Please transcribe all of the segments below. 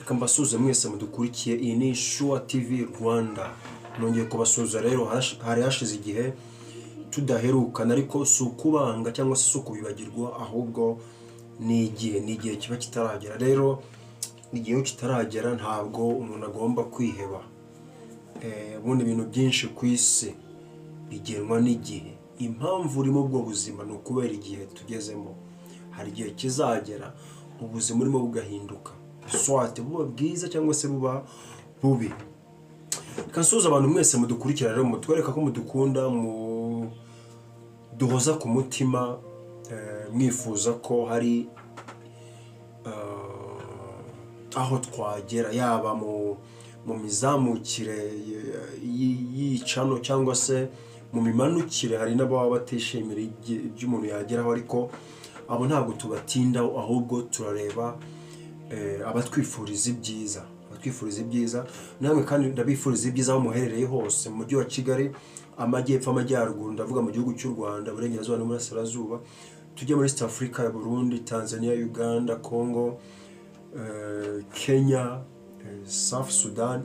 Reka mbasuze mwese mudukurikiye, iyi ni Sure TV Rwanda. Nongeye kubasuza rero, hari hashize igihe tudaherukana, ariko si ukubanga cyangwa se ukubibagirwa, ahubwo ni igihe kiba kitaragera. Rero igihe kitaragera ntabwo umuntu agomba kwiheba. Ubundi ibintu byinshi ku isi bigenwa n'igihe. Impamvu urimo ubwo buzima ni ukubera igihe tugezemo. Hari igihe kizagera ubuzima urimo bugahinduka, swate buba bwiza cyangwa se buba bubi. Reka nsuhuze abantu mwese mudukurikira rero, mutwereka ko mudukunda, duhoza ku mutima, mwifuza ko hari aho twagera, yaba mu mizamukire y'icano cyangwa se mu mimanukire. Hari n'ababa batishimira ibyo umuntu yageraho, ariko abo ntabwo tubatindaho, ahubwo turareba abatwifuriza ibyiza. Namwe kandi ndabifuriza ibyiza aho muherereye hose, mu mujyi wa Kigali, amajyepfo, amajyaruguru, ndavuga mu gihugu cy'u Rwanda, Burengerazuba n'Uburasirazuba, tujya muri East Africa ya Burundi, Tanzania, Uganda, Congo, Kenya, South Sudan,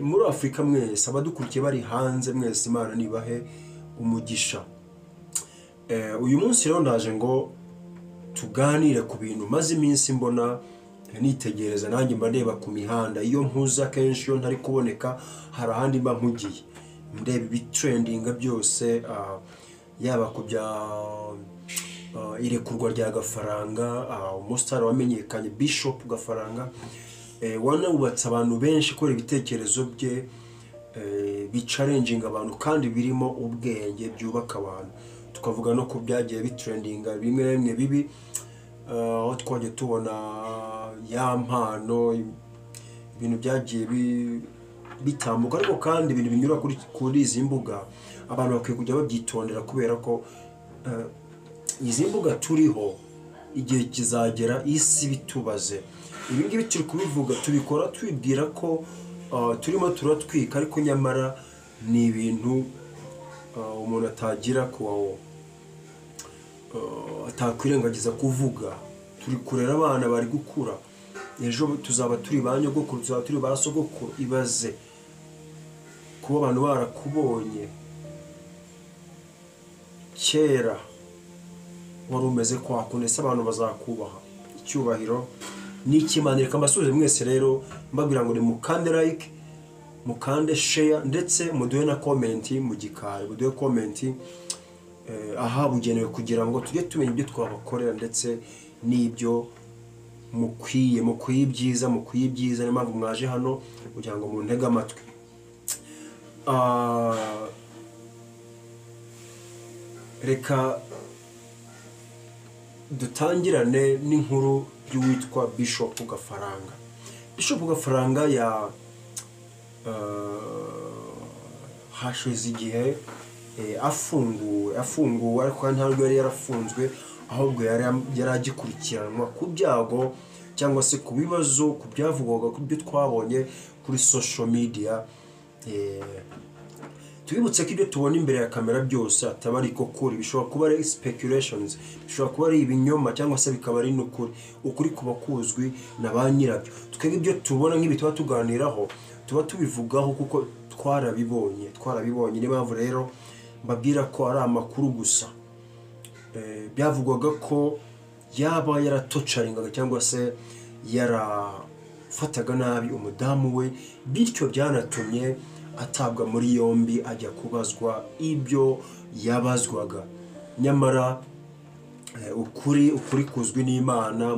muri Afurika mwese, abadukurikiye bari hanze mwese, Imana nibahe umugisha. Uyu munsi rero ndaje ngo tuganire ku bintu maze iminsi mbona nitegereza, nanjye mba ndeba ku mihanda. Iyo mpuza kenshi, iyo ntari kuboneka, hari ahandi mba mpugiye ndeba ibitrendinga byose, yaba ku bya irekurwa rya Gafaranga, umusitari wamenyekanye Bishop Gafaranga, wanabubatse abantu benshi kubera ibitekerezo bye bicarenjinga abantu kandi birimo ubwenge, byubaka abantu. Tukavuga no ku byagiye bitrendinga bimwe na bimwe bibi, aho twagiye tubona ya mpano, ibintu byagiye bitambuka, ariko kandi ibintu binyura kuri izi mbuga abantu bakwiye kujya babyitondera, kubera ko izi mbuga turiho igihe kizagera isi bitubaze. Ibi ngibi turi kubivuga, tubikora twibwira ko turimo turatwika, ariko nyamara ni ibintu umuntu atagira atakwirengagiza kuvuga. Turi kurera abana bari gukura, ejo tuzaba turi ba nyogokuru, tuzaba turi ba sogokuru. Ibaze kuba abantu barakubonye kera wari umeze kwa kundi, se abantu bazakubaha. Icyubahiro ni ik'Imana. Reka mbasubize mwese rero, mbabwira ngo ni mukande like, mukande share, ndetse muduhe na comment mu gikari, muduhe comment ahabugenewe, kugira ngo tujye tumenya ibyo twabakorera ndetse n'ibyo mukwiye ibyiza. Niyo mpamvu mwaje hano kugira ngo muntege amatwi. Reka dutangirane n'inkuru y'uwitwa Bishop Gafaranga. Bishop Gafaranga hashize igihe afunguwe, ariko ntabwo yari yarafunzwe, ahubwo yari agikurikiranwa ku byago cyangwa se ku bibazo, ku byavugwaga, ku byo twabonye kuri social media. Tubibutse ko ibyo tubona imbere ya kamera byose ataba ari kuri, bishobora kuba ari speculations, bishobora kuba ari ibinyoma, cyangwa se bikaba ari n'ukuri. Ukuri kuba kuzwi na ba nyirabyo. Twebwe ibyo tubona nk'ibi tuba tuganiraho, tuba tubivugaho kuko twarabibonye. Niyo mpamvu rero mbabwira ko ari amakuru gusa. Byavugwaga ko yaba yaratocaringaga cyangwa se yarafataga nabi umudamu we, bityo byanatumye atabwa muri yombi, ajya kubazwa ibyo yabazwaga. Nyamara ukuri kuzwi n'Imana.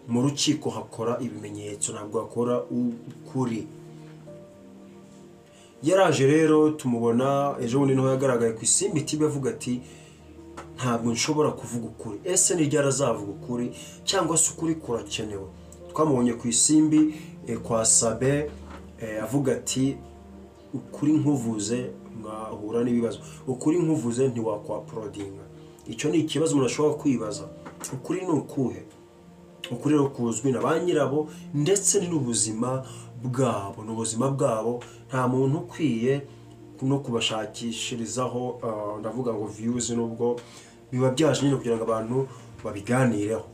Mu rukiko hakora ibimenyetso, ntabwo hakora ukuri. Yaraje rero tumubona ejo bundi, niho yagaragaye ku Isimbi TV avuga ati ntabwo nshobora kuvuga ukuri. Ese ni ryari azavuga ukuri, cyangwa se ukuri kurakenewe? Twamubonye ku Isimbi kwa Sabe avuga ati ukuri nkuvuze mwahura n'ibibazo, ukuri nkuvuze ntiwakwaporodinga. Icyo ni ikibazo umuntu ashobora kwibaza. Ukuri ni ukuhe? Ukuri rero kuzwi na ba nyirabo, ndetse n'ubuzima bwabo. Nta muntu ukwiye no kubashakishirizaho, ndavuga ngo views, nubwo biba byaje nyine kugira ngo abantu babiganireho.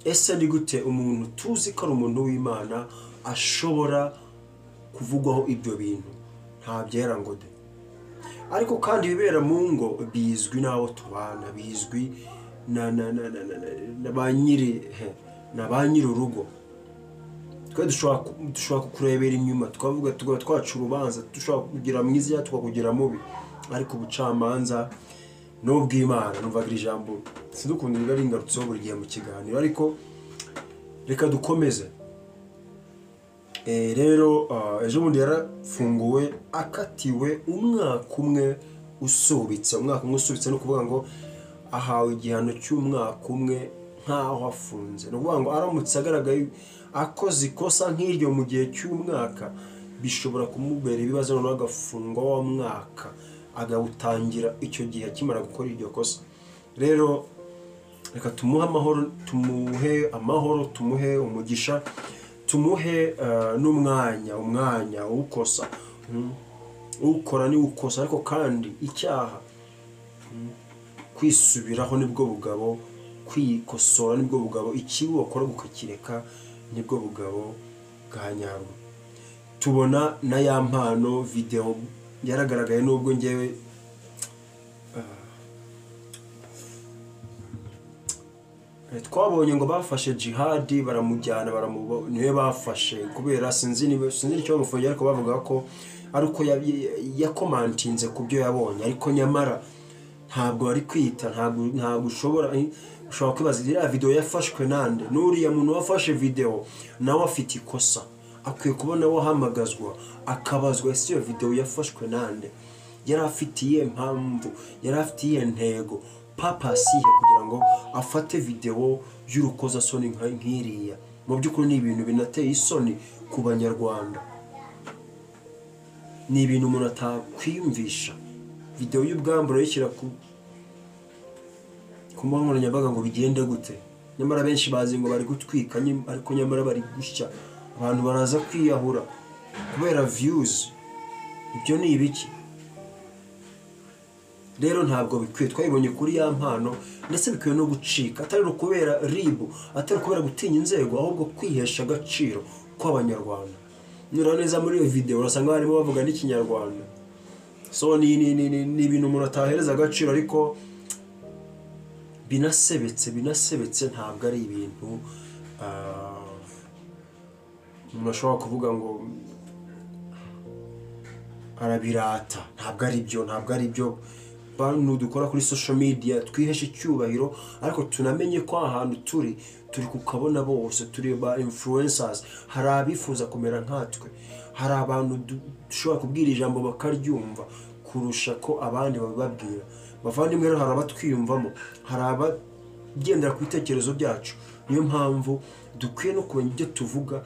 ese ni gute umuntu tuzi ko ari umuntu w'Imana ashobora kuvugwaho ibyo bintu? Nta byera ngo de. Ariko kandi bibera mu ngo bizwi n'abo tubana, bizwi na ba nyiri urugo. Twe dushobora kukurebera inyuma tukavuga twaca urubanza, dushobora kugira mwiza tukakugira mubi, ariko ubucamanza n'ubw'Imana. Numvaga iri jambo sindukunda riba ringarutseho buri gihe mu kiganiro, ariko reka dukomeze. Rero ejo bundi yarafunguwe akatiwe umwaka umwe usubitse. No kuvuga ngo ahawe igihano cy'umwaka umwe nkaho afunze. No kuvuga ngo aramutse agaragaye akoze ikosa nk'iryo mu gihe cy'umwaka, bishobora kumubera ibibazo, noneho agafungwa wa mwaka agawutangira icyo gihe akimara gukora iryo kosa. Rero reka tumuhe amahoro, tumuhe umugisha, tumuhe n'umwanya ukosa. Ukora ni ukosa, ariko kandi icyaha kwisubiraho nibwo bugabo, kwikosora nibwo bugabo, ikibi wakora gukakireka nibwo bugabo bwa nyabwo. Tubona na ya mpano video yaragaragaye, nubwo ngewe twabonye ngo bafashe Jihadi baramujyana, niwe bafashe kubera sinzi icyo bamufungiye, ariko bavuga ko ari uko yakomantinze ku byo yabonye. Ariko nyamara ntabwo ari kwita, ntabwo ushobora kwibaza iriya video yafashwe nande. N'uriya muntu wafashe video nawe afite ikosa, akwiye kubona wahamagazwa akabazwa, ese iyo video yafashwe nande, yari afitiye mpamvu, yari afitiye ntego, papasiye kugira ngo afate video y'urukozasoni nk'iriya. Mu by'ukuri ni ibintu binateye isoni ku Banyarwanda, ni ibintu umuntu atakwiyumvisha. Video y'ubwambure yishyira ku mbuga nkoranyambaga ngo bigende gute? Nyamara benshi bazi ngo bari gutwika, ariko nyamara bari gushya. Abantu baraza kwiyahura kubera views. Ibyo ni ibiki? Rero ntabwo bikwiye. Twayibonye kuri ya mpano, ndetse bikwiye no gucika, atari kubera ribu, atari kubera gutinya inzego, ahubwo kwihesha agaciro kw'Abanyarwanda. Nura neza muri iyo video urasanga barimo bavuga n'Ikinyarwanda. So ni ibintu umuntu atahereza agaciro, ariko binasebetse. Ntabwo ari ibintu umuntu ashobora kuvuga ngo arabirata. Ntabwo ari byo. Bantu dukora kuri social media twihesha icyubahiro, ariko tunamenye ko ahantu turi kukabona bose, turi ba influencers. Hari abifuza kumera nkatwe, hari abantu dushobora kubwira ijambo bakaryumva kurusha ko abandi babibabwira. Bavandimwe rero, hari abatwiyumvamo, hari abagendera ku bitekerezo byacu. Niyo mpamvu dukwiye no kumenya ibyo tuvuga,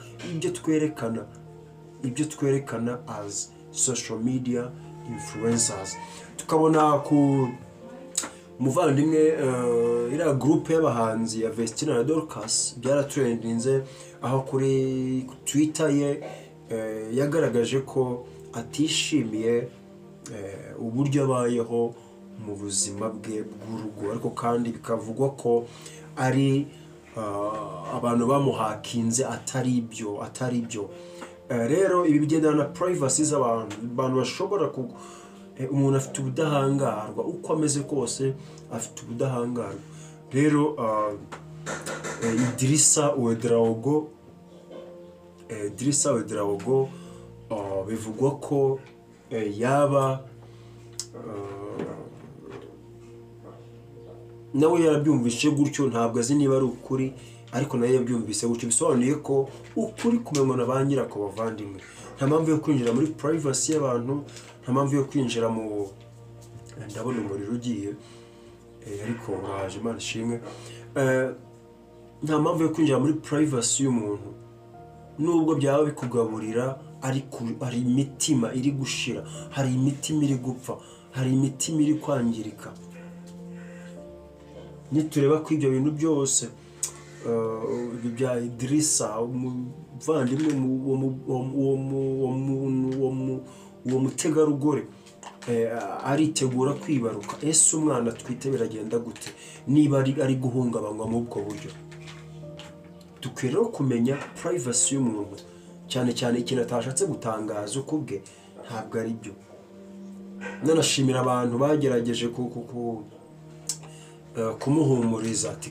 ibyo twerekana as social media influencers. Tukabona ku muvandimwe iriya groupe y'abahanzi ya Vestina na Dorcas byaratrendinze, aho kuri Twitter ye yagaragaje ko atishimiye uburyo abayeho mu buzima bwe bw'urugo, ariko kandi bikavugwa ko ari abantu bamuhakinze atari byo. Rero ibi bigendana na privacy z'abantu. Bashobora umuntu afite ubudahangarwa, uko ameze kose afite ubudahangarwa. Rero Idrissa Ouedraogo bivugwa ko yaba nawe yarabyumvise gutyo. Ntabwo azi niba ari ukuri, ariko nawe yabyumvise gutyo. Bisobanuye ko ukuri kumenywa na ba nyirako. Bavandimwe, nta mpamvu yo kwinjira muri privacy y'abantu, nta mpamvu yo kwinjira mu ndabona umuriro ugiye, ariko uraje, Imana ishimwe. Nta mpamvu yo kwinjira muri privacy y'umuntu, nubwo byaba bikugaburira, ariko hari imitima iri gushira, hari imitima iri gupfa, hari imitima iri kwangirika. Nitureba ko ibyo bintu byose bya Idrissa, umuvandimwe uwo mutegarugori aritegura kwibaruka, ese umwana twite biragenda gute niba ari guhungabanywa mu ubwo buryo? dukwiye rero kumenya privacy y'umuntu, cyane cyane ikintu atashatse gutangaza uko bwe ntabwo ari byo. Nanashimira abantu bagerageje kumuhumuriza ati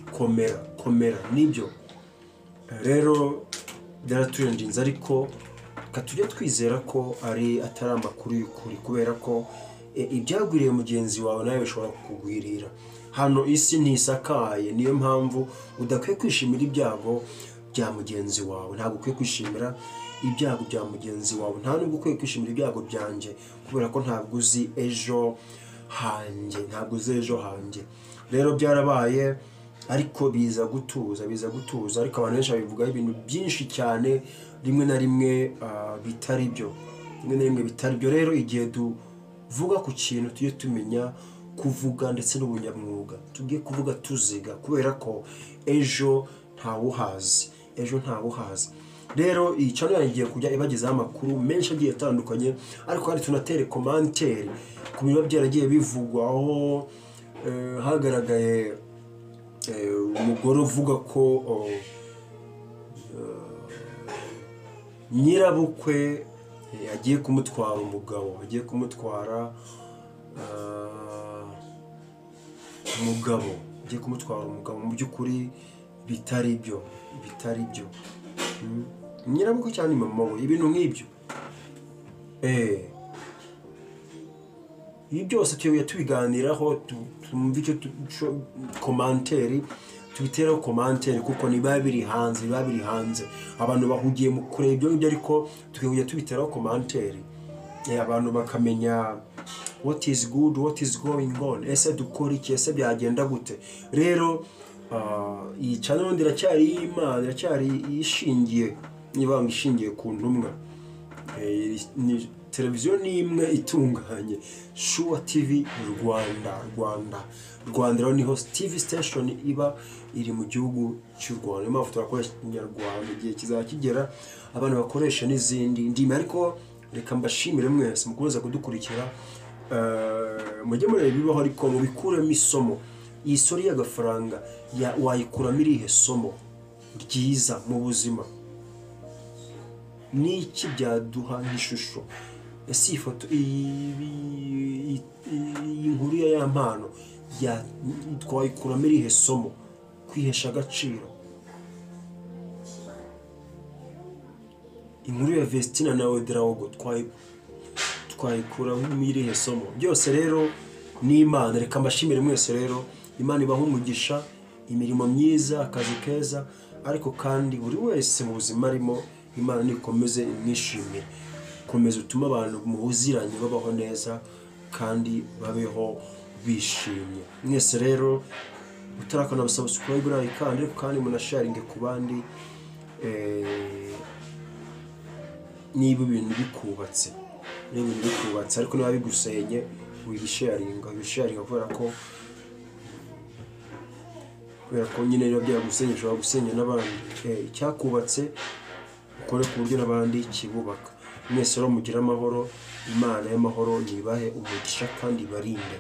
komera nibyo. Rero byaraturenginze, ariko tujye twizera ko atari amakuru y'ukuri, kubera ko ibyagwiriye mugenzi wawe nawe bishobora kukugwirira. Hano isi ntisakaye, niyo mpamvu udakwiye kwishimira ibyago bya mugenzi wawe. Ntabwo ukwiye kwishimira ibyago bya mugenzi wawe, nta nubwo ukwiye kwishimira ibyago byanjye, kubera ko ntabwo uzi ejo hanjye. Rero byarabaye, ariko biza gutuza, ariko abantu benshi babivugaho ibintu byinshi cyane, rimwe na rimwe bitari byo. Rero igihe tuvuga ku kintu tujye tumenya kuvuga ndetse n'ubunyamwuga, tugiye kuvuga tuziga, kubera ko ejo ntawuhazi. Rero iyi channel igiye kujya ibagezaho amakuru menshi agiye atandukanye, ariko hari tunatere commentaire ku biba byaragiye bivugwaho. Hagaragaye umugore uvuga ko nyirabukwe agiye kumutwara umugabo, mu by'ukuri bitari byo. Nyirabukwe cyane mama we, ibintu nk'ibyo. Ibi byose tugiye tubiganiraho, tumve icyo commentaire, tubiteraho commentaire, kuko niba biri hanze. Abantu bahugiye mu kureba ibyo ngibyo, ariko tugiye tubiteraho commentaire, abantu bakamenya what is good, what is going on, ese dukora iki, ese byagenda gute. Rero iyi channel iracyari y'Imana, iracyari ishingiye ku ntumwa. Televiziyo ni imwe itunganye, Sure TV Rwanda rero niho TV station iba iri mu gihugu cy'u Rwanda. Niyo mpamvu turakoresha Inyarwanda, igihe kizakigera abantu bakoresha n'izindi ndimi. Ariko reka mbashimire mwese mukomeza kudukurikira, mujye mureba ibibaho, ariko mubikuremo isomo. Iyi sori y'agafaranga wayikuramo irihe somo ryiza mu buzima? Niki byaduha nk'ishusho? Ese iyi foto, iyi nkuru ya mpano twayikuramo irihe somo? Kwihesha agaciro. Inkuru ya Vestina na Odraogo twayikuramo irihe somo? Byose rero ni Imana. Reka mbashimire mwese rero, Imana ibaha umugisha, imirimo myiza, akazi keza, ariko kandi buri wese mu buzima arimo, Imana nikomeze imwishimire. Komeza utuma abantu muhuziranye babaho neza kandi babeho bishimye. Mwese rero utarakana subscribe, like kandi munasharinge ku bandi, niba ibintu bikubatse, ariko niba bigusenye ubisharinga, kubera ko nyine rero byagusenya, ushobora gusenya n'abandi. Icyakubatse ukore ku buryo n'abandi kibubaka. Mwese rero mugire amahoro, Imana y'amahoro nibahe umugisha kandi barinde.